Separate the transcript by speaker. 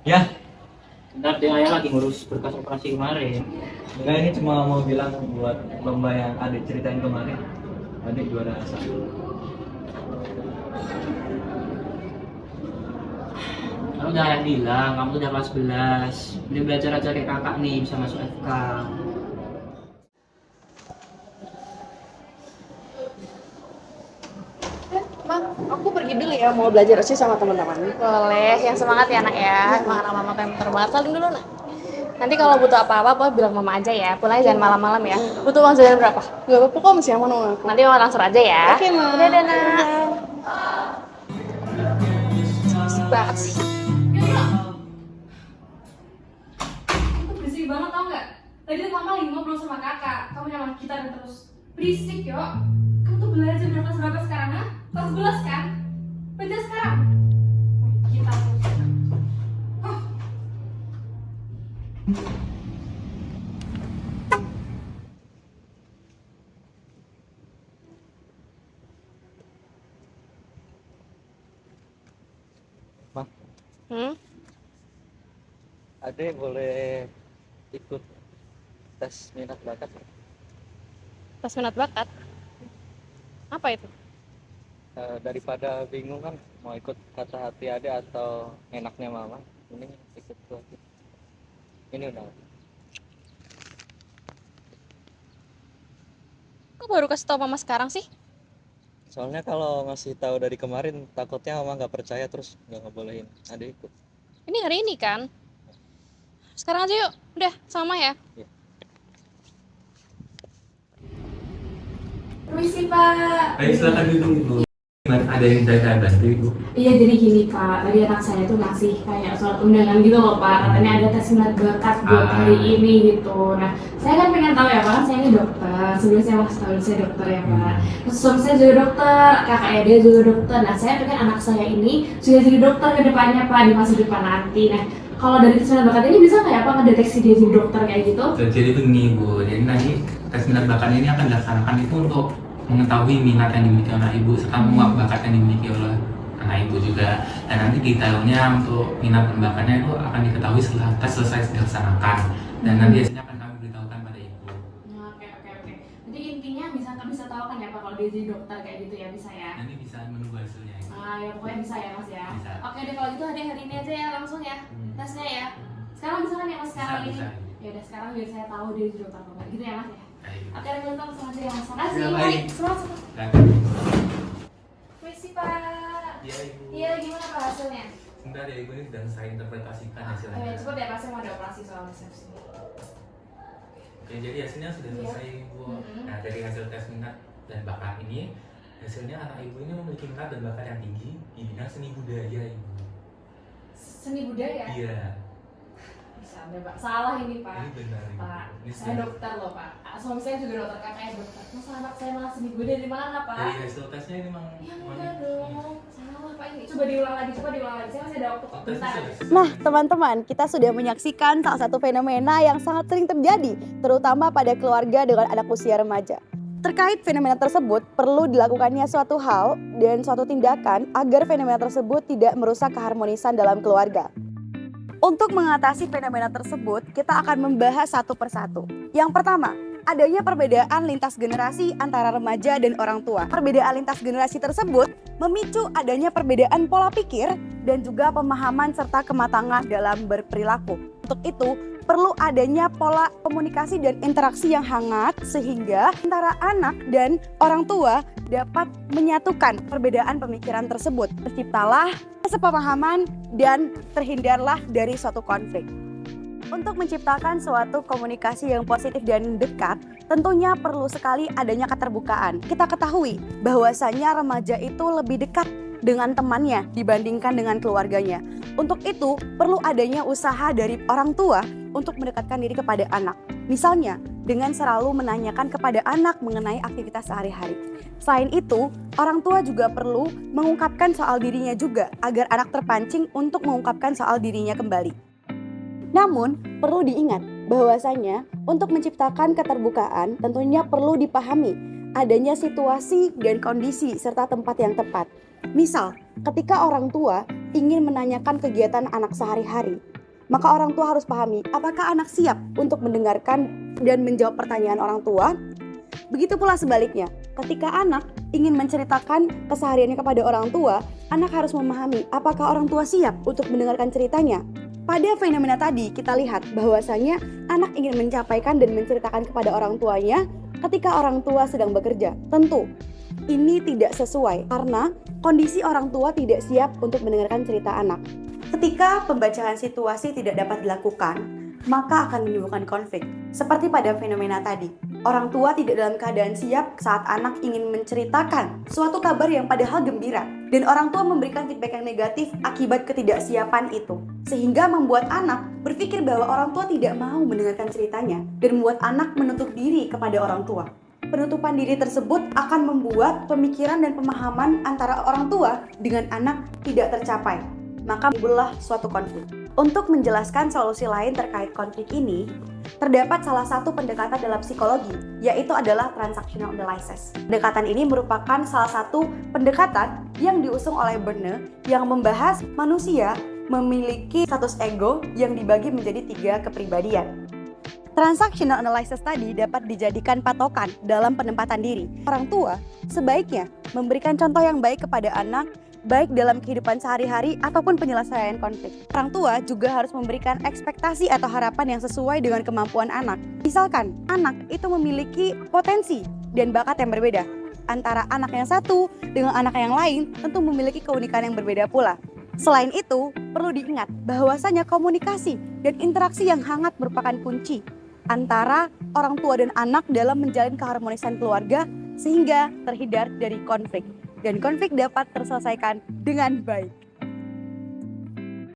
Speaker 1: Ya,
Speaker 2: Bentar deh, ayah lagi ngurus berkas operasi kemarin.
Speaker 1: enggak, ini cuma mau bilang buat lomba yang adik ceritain kemarin. Adik juara satu.
Speaker 2: Kamu udah ayah bilang, kamu tuh udah kelas 11. Udah belajar aja kayak kakak nih, bisa masuk FK.
Speaker 3: Mak, aku pergi dulu ya, mau belajar OSIS sama teman-teman.
Speaker 4: Boleh, yang semangat ya nak ya. Emang anak mama pinter banget. Saling dulu nak. Nanti kalau butuh apa-apa, Papa bilang mama aja ya. Pulangnya jangan malam-malam ya. Butuh uang jajan berapa?
Speaker 3: Gak apa-apa kok, masih aman sama aku.
Speaker 4: Nanti mama transfer aja ya.
Speaker 3: Oke, Ma.
Speaker 4: Udah deh nak. Asik banget sih.
Speaker 5: Itu berisik banget tau nggak? Tadi tuh mama lagi ngobrol sama kakak, kamu nyalain gitar dan terus berisik yo. Kamu tuh belajar berapa sekarang ha? Kelas 11 kan? Belajar sekarang. Gitar terus. Oh.
Speaker 1: Bang,
Speaker 4: Hmm?
Speaker 1: Ade boleh ikut tes minat bakat?
Speaker 4: Tes minat bakat? Apa itu?
Speaker 1: Daripada bingung kan mau ikut kata hati Ade atau enaknya mama, ini ikut gua. Ini udah.
Speaker 4: Kok baru kasih tau mama sekarang sih?
Speaker 1: Soalnya kalau ngasih tahu dari kemarin takutnya mama nggak percaya terus nggak ngebolehin Ade ikut.
Speaker 4: Ini hari ini kan? Sekarang aja yuk. Udah, sama ya.
Speaker 5: Permisi Pak.
Speaker 6: Baik, silakan duduk Ibu. Ada yang bisa saya bantu Ibu?
Speaker 5: Iya jadi gini Pak, tadi anak saya tuh ngasih kayak surat undangan gitu loh Pak. Katanya ada tes minat bakat buat hari ini gitu. Nah, saya kan pengen tahu ya Pak, kan saya ini dokter. Sebelumnya saya masih tahu saya dokter ya Pak. Terus suami saya juga dokter, kakaknya dia juga dokter. Nah, saya pengen anak saya ini sudah jadi dokter ke depannya Pak, di masa depan nanti. Nah, kalau dari tes minat bakat ini bisa nggak ya Pak ngedeteksi dia jadi dokter kayak gitu?
Speaker 6: Jadi begini Ibu, jadi nanti tes minat bakat ini akan dilaksanakan itu untuk mengetahui minat yang dimiliki oleh Ibu serta bakat yang dimiliki oleh anak Ibu juga. Dan nanti detailnya untuk minat dan bakatnya itu akan diketahui setelah tes selesai dilaksanakan. Dan nanti hasilnya akan kami beritahukan pada Ibu.
Speaker 5: Nah, oke. Jadi intinya bisa tahu kan ya Pak kalau dia jadi dokter kayak gitu ya, bisa ya?
Speaker 6: Nanti bisa menunggu hasilnya Ibu.
Speaker 5: Ah ya pokoknya bisa ya Mas ya.
Speaker 6: Bisa.
Speaker 5: Oke deh kalau gitu hari ini aja ya langsung ya tesnya ya. Sekarang bisa kan ya Mas sekarang
Speaker 6: Bisa,
Speaker 5: ini?
Speaker 6: bisa.
Speaker 5: Ya udah sekarang biar saya tahu dia jadi dokter apa gitu ya Mas ya.
Speaker 6: Baik.
Speaker 5: Oke kalau gitu langsung aja ya Mas. Makasih.
Speaker 6: Ya,
Speaker 5: Mari
Speaker 6: baik.
Speaker 5: semangat.
Speaker 6: Dan,
Speaker 5: Permisi Pak.
Speaker 6: ya Ibu.
Speaker 5: Iya gimana Pak hasilnya?
Speaker 6: Sebentar ya Ibu, ini sedang saya interpretasikan hasilnya.
Speaker 5: Cepet ya Pak saya mau ada operasi soal resepsi.
Speaker 6: Oke, jadi hasilnya sudah
Speaker 5: Iya.
Speaker 6: selesai Ibu. Nah, dari hasil tes minat dan bakat ini, hasilnya anak Ibu ini memiliki minat dan bakat yang tinggi di bidang seni budaya Ibu.
Speaker 5: Seni budaya?
Speaker 6: Iya,
Speaker 5: Bisa ada Pak. Salah ini Pak.
Speaker 6: ini benar Ibu.
Speaker 5: Pak,
Speaker 6: Ini
Speaker 5: saya dokter loh Pak. Suami saya juga dokter, kakaknya dokter. Masa anak saya malah seni budaya di mana Pak?
Speaker 6: Dari hasil tesnya ini memang
Speaker 5: Ya enggak dong, salah Pak ini. Coba diulang lagi. Saya masih ada waktu kok.
Speaker 6: tesnya
Speaker 5: Bentar.
Speaker 6: sudah.
Speaker 3: Nah, teman-teman, kita sudah menyaksikan salah satu fenomena yang sangat sering terjadi, terutama pada keluarga dengan anak usia remaja. Terkait fenomena tersebut, perlu dilakukannya suatu hal dan suatu tindakan agar fenomena tersebut tidak merusak keharmonisan dalam keluarga. Untuk mengatasi fenomena tersebut, kita akan membahas satu persatu. Yang pertama, adanya perbedaan lintas generasi antara remaja dan orang tua. Perbedaan lintas generasi tersebut memicu adanya perbedaan pola pikir dan juga pemahaman serta kematangan dalam berperilaku. Untuk itu, perlu adanya pola komunikasi dan interaksi yang hangat sehingga antara anak dan orang tua dapat menyatukan perbedaan pemikiran tersebut. Terciptalah kesepemahaman dan terhindarlah dari suatu konflik. Untuk menciptakan suatu komunikasi yang positif dan dekat, tentunya perlu sekali adanya keterbukaan. Kita ketahui bahwasanya remaja itu lebih dekat dengan temannya dibandingkan dengan keluarganya. Untuk itu, perlu adanya usaha dari orang tua untuk mendekatkan diri kepada anak. Misalnya, dengan selalu menanyakan kepada anak mengenai aktivitas sehari-hari. Selain itu, orang tua juga perlu mengungkapkan soal dirinya juga agar anak terpancing untuk mengungkapkan soal dirinya kembali. Namun, perlu diingat bahwasanya untuk menciptakan keterbukaan tentunya perlu dipahami adanya situasi dan kondisi serta tempat yang tepat. Misal, ketika orang tua ingin menanyakan kegiatan anak sehari-hari, Maka orang tua harus pahami apakah anak siap untuk mendengarkan dan menjawab pertanyaan orang tua. Begitu pula sebaliknya, ketika anak ingin menceritakan kesehariannya kepada orang tua, anak harus memahami apakah orang tua siap untuk mendengarkan ceritanya. Pada fenomena tadi kita lihat bahwasanya anak ingin mencapaikan dan menceritakan kepada orang tuanya ketika orang tua sedang bekerja. Tentu, ini tidak sesuai karena kondisi orang tua tidak siap untuk mendengarkan cerita anak. Ketika pembacaan situasi tidak dapat dilakukan, maka akan menimbulkan konflik. Seperti pada fenomena tadi, orang tua tidak dalam keadaan siap saat anak ingin menceritakan suatu kabar yang padahal gembira, dan orang tua memberikan feedback yang negatif akibat ketidaksiapan itu, sehingga membuat anak berpikir bahwa orang tua tidak mau mendengarkan ceritanya, dan membuat anak menutup diri kepada orang tua. Penutupan diri tersebut akan membuat pemikiran dan pemahaman antara orang tua dengan anak tidak tercapai. Maka timbullah suatu konflik. Untuk menjelaskan solusi lain terkait konflik ini, terdapat salah satu pendekatan dalam psikologi, yaitu adalah transactional analysis. Pendekatan ini merupakan salah satu pendekatan yang diusung oleh Berne yang membahas manusia memiliki status ego yang dibagi menjadi 3 kepribadian. Transactional analysis tadi dapat dijadikan patokan dalam penempatan diri. Orang tua sebaiknya memberikan contoh yang baik kepada anak, baik dalam kehidupan sehari-hari ataupun penyelesaian konflik. Orang tua juga harus memberikan ekspektasi atau harapan yang sesuai dengan kemampuan anak. Misalkan, anak itu memiliki potensi dan bakat yang berbeda. Antara anak yang satu dengan anak yang lain tentu memiliki keunikan yang berbeda pula. Selain itu, perlu diingat bahwasanya komunikasi dan interaksi yang hangat merupakan kunci antara orang tua dan anak dalam menjalin keharmonisan keluarga sehingga terhindar dari konflik. Dan konflik dapat terselesaikan dengan baik.